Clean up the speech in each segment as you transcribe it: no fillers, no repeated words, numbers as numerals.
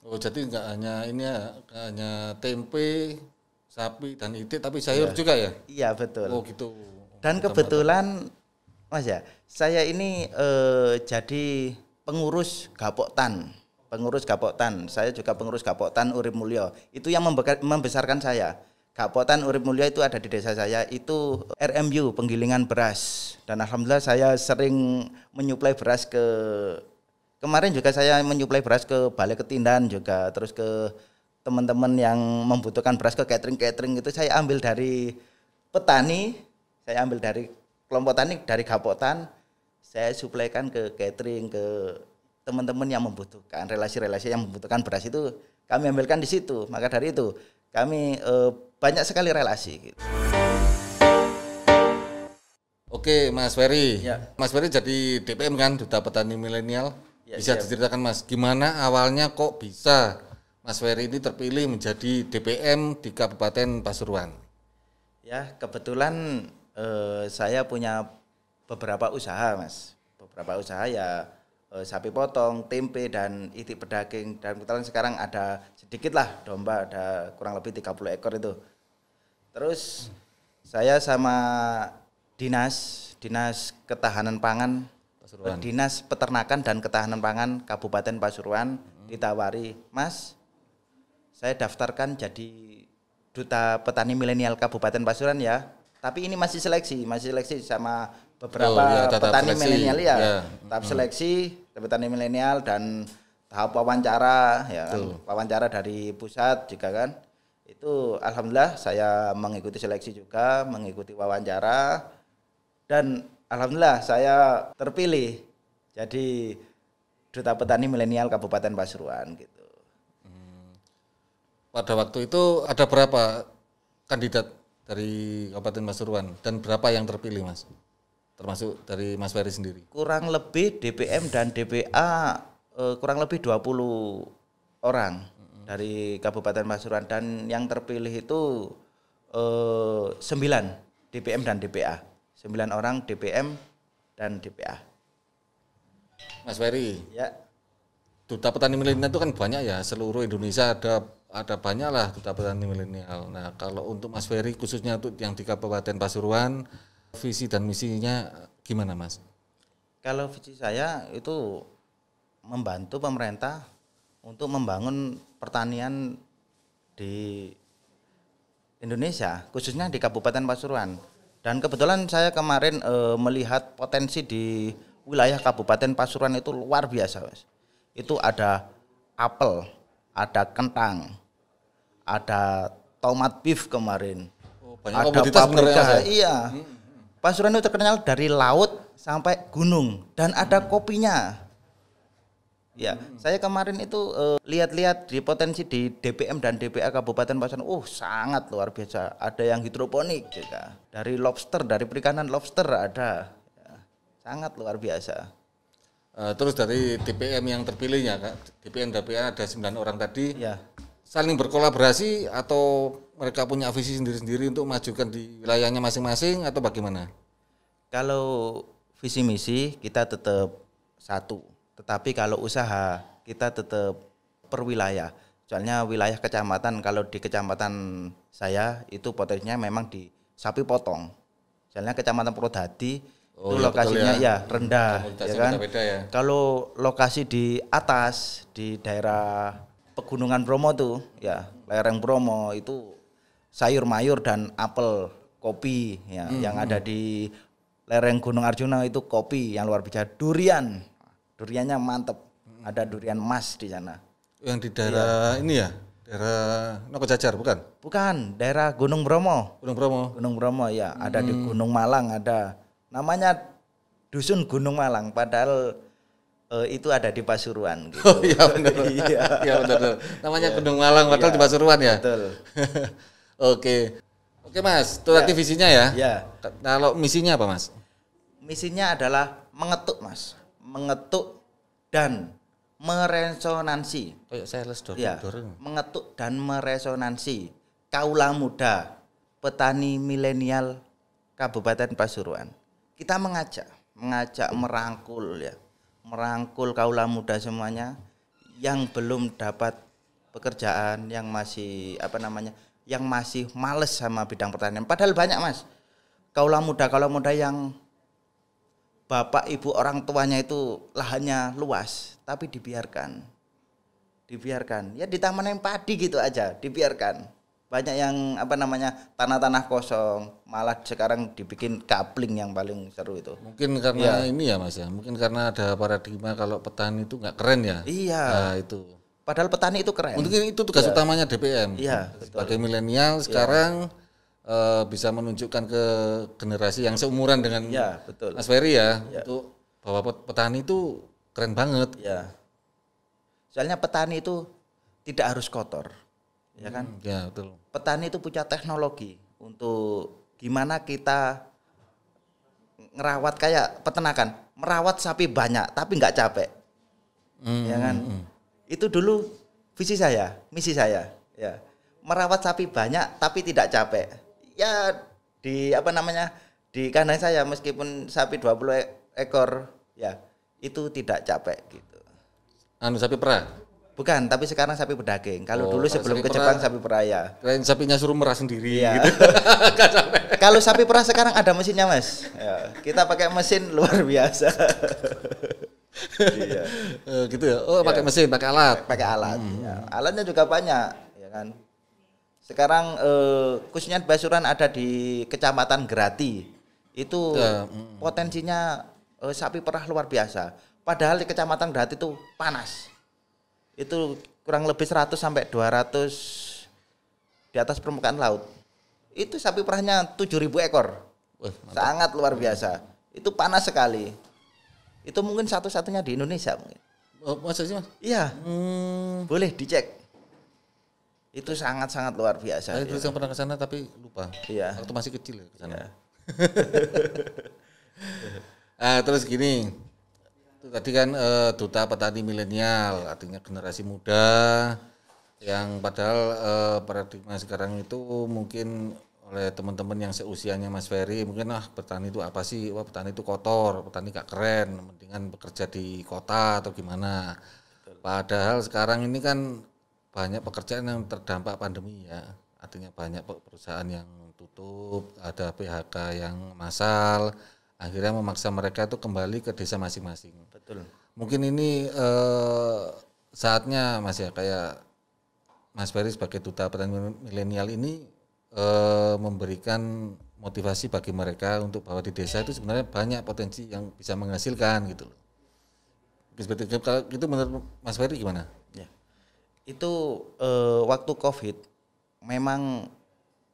Oh, jadi nggak hanya ini ya, nggak hanya tempe, sapi dan itik, tapi sayur juga ya? Iya betul. Oh gitu. Dan kebetulan Mas ya, saya ini jadi pengurus Gapoktan. Pengurus Gapoktan. Saya juga pengurus Gapoktan Urip Mulyo. Itu yang membesarkan saya. Gapoktan Urip Mulyo itu ada di desa saya, itu RMU penggilingan beras. Dan alhamdulillah saya sering menyuplai beras ke, kemarin juga saya menyuplai beras ke Balai Ketindan juga, terus ke teman-teman yang membutuhkan beras ke catering-catering itu saya ambil dari petani, saya ambil dari kelompok tani dari Gapoktan, saya suplaikan ke catering, ke teman-teman yang membutuhkan, relasi-relasi yang membutuhkan beras itu kami ambilkan di situ. Maka dari itu kami banyak sekali relasi gitu. Oke, Mas Ferry. Ya. Mas Ferry jadi DPM kan, Duta Petani Milenial. Ya, bisa siap. diceritakan Mas, gimana awalnya kok bisa Mas Ferry ini terpilih menjadi DPM di Kabupaten Pasuruan? Ya, kebetulan saya punya beberapa usaha, Mas. Beberapa usaha ya, sapi potong, tempe dan itik pedaging, dan kebetulan sekarang ada sedikit lah domba, ada kurang lebih 30 ekor itu. Terus saya sama dinas ketahanan pangan, Pasuruan. dinas peternakan dan ketahanan pangan Kabupaten Pasuruan ditawari, Mas, saya daftarkan jadi Duta Petani Milenial Kabupaten Pasuruan ya. Tapi ini masih seleksi sama beberapa petani milenial ya. Tahap seleksi petani milenial dan tahap wawancara ya kan. Wawancara dari pusat juga kan. Itu alhamdulillah saya mengikuti seleksi juga, mengikuti wawancara, dan alhamdulillah saya terpilih jadi Duta Petani Milenial Kabupaten Pasuruan gitu. Pada waktu itu ada berapa kandidat dari Kabupaten Pasuruan dan berapa yang terpilih, Mas? Termasuk dari Mas Ferry sendiri. Kurang lebih DPM dan DPA kurang lebih 20 orang dari Kabupaten Pasuruan, dan yang terpilih itu 9 DPM dan DPA. 9 orang DPM dan DPA. Mas Ferry, Ya. Duta Petani Milenial itu kan banyak ya, seluruh Indonesia ada banyak lah Duta Petani Milenial. Nah, kalau untuk Mas Ferry khususnya untuk yang di Kabupaten Pasuruan, visi dan misinya gimana, Mas? Kalau visi saya itu membantu pemerintah untuk membangun pertanian di Indonesia, khususnya di Kabupaten Pasuruan. Dan kebetulan saya kemarin melihat potensi di wilayah Kabupaten Pasuruan itu luar biasa, Mas. Itu ada apel, ada kentang, ada tomat beef kemarin, Banyak ada komoditas paprika. ya? Iya. Pasuruan itu terkenal dari laut sampai gunung, dan ada kopinya. Ya, saya kemarin itu lihat-lihat di potensi di DPM dan DPA Kabupaten Pasuruan, sangat luar biasa. Ada yang hidroponik juga, dari lobster, dari perikanan lobster ada, ya, sangat luar biasa. Terus dari DPM yang terpilihnya, Kak, DPM dan DPA ada 9 orang tadi, Ya, saling berkolaborasi atau mereka punya visi sendiri-sendiri untuk majukan di wilayahnya masing-masing atau bagaimana? kalau visi misi kita tetap satu, tetapi kalau usaha kita tetap per wilayah. Soalnya wilayah kecamatan, kalau di kecamatan saya itu potensinya memang di sapi potong. Soalnya kecamatan Purwodadi itu lokasinya ya rendah, ya kan. Beda-beda ya. Kalau lokasi di atas di daerah Pegunungan Bromo tuh, ya lereng Bromo itu sayur mayur dan apel, kopi, ya. Yang ada di lereng Gunung Arjuna itu kopi yang luar biasa. Duriannya mantep, ada durian emas di sana. Yang di daerah ini ya, daerah Noko Jajar bukan? Bukan, daerah Gunung Bromo. Gunung Bromo. Gunung Bromo ya, ada di Gunung Malang ada. Namanya Dusun Gunung Malang, padahal itu ada di Pasuruan gitu. Oh iya benar. Iya benar. Namanya Gunung Malang padahal di Pasuruan ya. Betul. Oke. Oke, Mas, itu tadi visinya ya. Ya. Kalau misinya apa, Mas? Misinya adalah mengetuk, Mas. Mengetuk dan meresonansi. Kayak sales door Ya, to door. mengetuk dan meresonansi kaula muda petani milenial Kabupaten Pasuruan. Kita mengajak merangkul ya, merangkul kaula muda semuanya yang belum dapat pekerjaan, yang masih yang masih males sama bidang pertanian. Padahal banyak Mas, kaula muda yang bapak ibu orang tuanya itu lahannya luas, tapi dibiarkan ya di taman yang padi gitu aja dibiarkan. Banyak yang tanah-tanah kosong, malah sekarang dibikin kapling yang paling seru itu. Mungkin karena ini ya Mas ya, mungkin karena ada paradigma kalau petani itu nggak keren ya. Iya. Nah, itu. Padahal petani itu keren. Mungkin itu tugas utamanya DPM. Iya, sebagai milenial sekarang bisa menunjukkan ke generasi yang seumuran dengan betul. Mas Ferry ya, untuk bahwa petani itu keren banget. Ya. Soalnya petani itu tidak harus kotor. Ya kan? Ya, betul. Petani itu punya teknologi untuk gimana kita ngerawat kayak peternakan, merawat sapi banyak tapi nggak capek. Ya kan? Itu dulu misi saya, ya. Merawat sapi banyak tapi tidak capek. Ya di di kandang saya meskipun sapi 20 ekor ya itu tidak capek gitu. Sapi perah? Bukan, tapi sekarang sapi pedaging. Kalau dulu sebelum ke Jepang sapi perah ya. Kirain sapinya suruh merah sendiri ya. gitu. Kalau sapi perah sekarang ada mesinnya Mas. Ya, kita pakai mesin luar biasa. Iya. Gitu ya. Oh, pakai mesin, pakai alat. Pakai alat. Ya. Alatnya juga banyak, ya kan. Sekarang khususnya Basuran ada di Kecamatan Grati. Itu potensinya sapi perah luar biasa. Padahal di Kecamatan Grati itu panas. Itu kurang lebih 100 sampai 200 di atas permukaan laut. Itu sapi perahnya 7.000 ekor. Sangat luar biasa. Itu panas sekali. Itu mungkin satu-satunya di Indonesia mungkin. Oh, masa sih Mas? Iya. Boleh dicek. Itu sangat-sangat luar biasa. Saya dulu pernah ke sana tapi lupa. Iya. Waktu masih kecil ya ke sana. Iya. Terus gini. Itu tadi kan duta petani milenial, artinya generasi muda yang padahal paradigma sekarang itu mungkin oleh teman-teman yang seusianya Mas Ferry mungkin petani itu apa sih? Wah, petani itu kotor, petani gak keren, mendingan bekerja di kota atau gimana. Padahal sekarang ini kan banyak pekerjaan yang terdampak pandemi ya. Artinya banyak perusahaan yang tutup, ada PHK yang massal, akhirnya memaksa mereka itu kembali ke desa masing-masing. Betul. Mungkin ini saatnya Mas ya, kayak Mas Ferry sebagai duta petani milenial ini memberikan motivasi bagi mereka untuk bahwa di desa itu sebenarnya banyak potensi yang bisa menghasilkan gitu loh. Itu menurut Mas Ferry gimana? Ya. Itu waktu Covid memang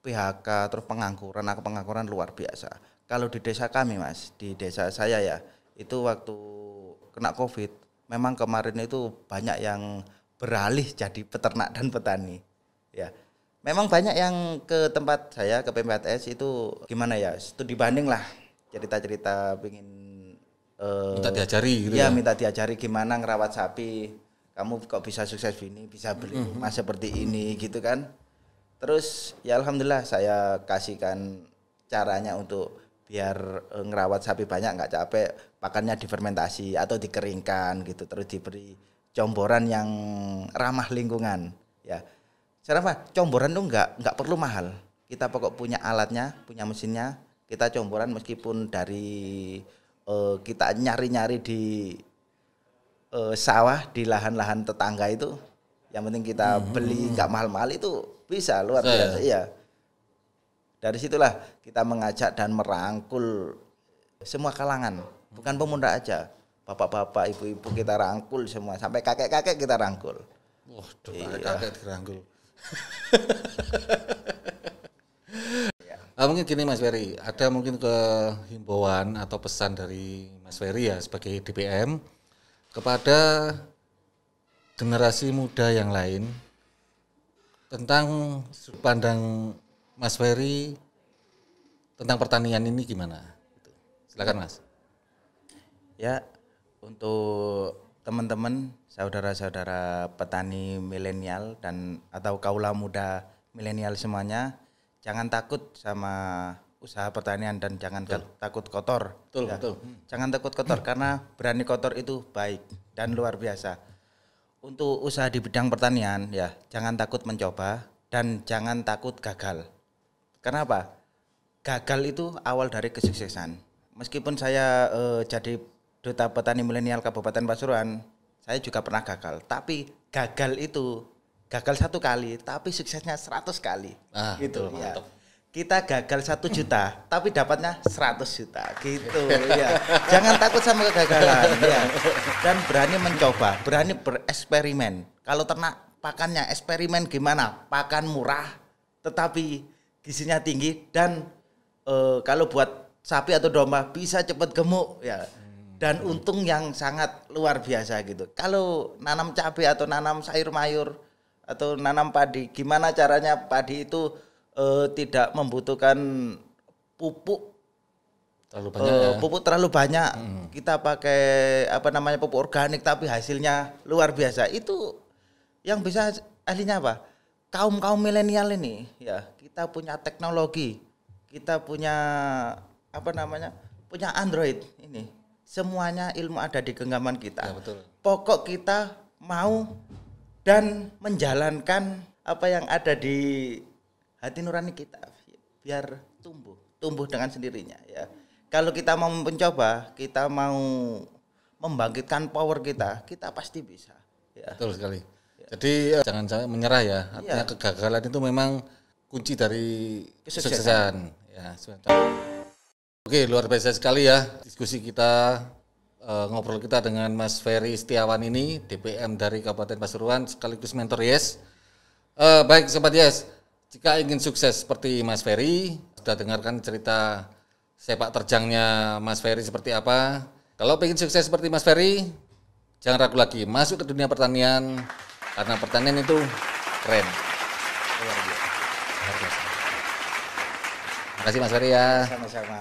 PHK terus pengangguran luar biasa. Kalau di desa kami Mas, di desa saya ya, itu waktu kena Covid, memang kemarin itu banyak yang beralih jadi peternak dan petani. Ya, memang banyak yang ke tempat saya, ke PMPTS itu gimana ya, studi banding lah, cerita-cerita pengen minta diajari gitu ya. Minta diajari gimana ngerawat sapi, kamu kok bisa sukses ini, bisa beli rumah seperti ini gitu kan. Terus ya alhamdulillah saya kasihkan caranya untuk biar ngerawat sapi banyak nggak capek, pakannya difermentasi atau dikeringkan gitu, terus diberi comboran yang ramah lingkungan ya. Cara apa? Comboran tuh nggak perlu mahal, kita pokok punya alatnya, punya mesinnya, kita comboran meskipun dari kita nyari-nyari di sawah, di lahan-lahan tetangga itu, yang penting kita beli nggak mahal-mahal itu bisa luar biasa. Iya. Dari situlah kita mengajak dan merangkul semua kalangan, bukan pemuda aja, bapak-bapak, ibu-ibu kita rangkul semua, sampai kakek-kakek kita rangkul. Wah, kakek dirangkul. Mungkin gini Mas Ferry, ada mungkin himbauan atau pesan dari Mas Ferry ya sebagai DPM kepada generasi muda yang lain tentang sudut pandang Mas Ferry tentang pertanian ini gimana? Silakan Mas. Ya, untuk teman-teman, saudara-saudara petani milenial dan atau kaula muda milenial semuanya, jangan takut sama usaha pertanian dan jangan takut kotor. Betul, ya. betul. Jangan takut kotor karena berani kotor itu baik dan luar biasa. untuk usaha di bidang pertanian ya jangan takut mencoba dan jangan takut gagal. Kenapa? Gagal itu awal dari kesuksesan. Meskipun saya jadi duta petani milenial Kabupaten Pasuruan, saya juga pernah gagal. Tapi gagal itu gagal 1 kali, tapi suksesnya 100 kali. Gitu ya. Mantap. Kita gagal 1 juta, tapi dapatnya 100 juta, gitu ya. Jangan takut sama kegagalan, ya. Dan berani mencoba, berani bereksperimen. Kalau ternak pakannya eksperimen gimana? Pakan murah, tetapi gizinya tinggi dan kalau buat sapi atau domba bisa cepat gemuk, ya. Dan untung yang sangat luar biasa gitu. Kalau nanam cabai atau nanam sayur mayur atau nanam padi, gimana caranya padi itu tidak membutuhkan pupuk terlalu banyak ya. Pupuk terlalu banyak. Kita pakai pupuk organik tapi hasilnya luar biasa. Itu yang bisa ahlinya apa? Kaum milenial ini ya, kita punya teknologi, kita punya punya Android ini. Semuanya ilmu ada di genggaman kita. Ya, betul. Pokok kita mau dan menjalankan apa yang ada di hati nurani kita biar tumbuh dengan sendirinya ya. Kalau kita mau mencoba, kita mau membangkitkan power kita pasti bisa ya. Betul sekali. Jadi jangan sampai menyerah ya. Artinya kegagalan itu memang kunci dari kesuksesan ya. Oke, luar biasa sekali ya diskusi kita, ngobrol kita dengan Mas Ferry Setiawan ini, DPM dari Kabupaten Pasuruan sekaligus mentor Yes. Baik Sobat Yes, jika ingin sukses seperti Mas Ferry, sudah dengarkan cerita sepak terjangnya Mas Ferry seperti apa. Kalau ingin sukses seperti Mas Ferry, jangan ragu lagi, masuk ke dunia pertanian, karena pertanian itu keren. Luar biasa. Terima kasih Mas Ferry ya. Sama-sama.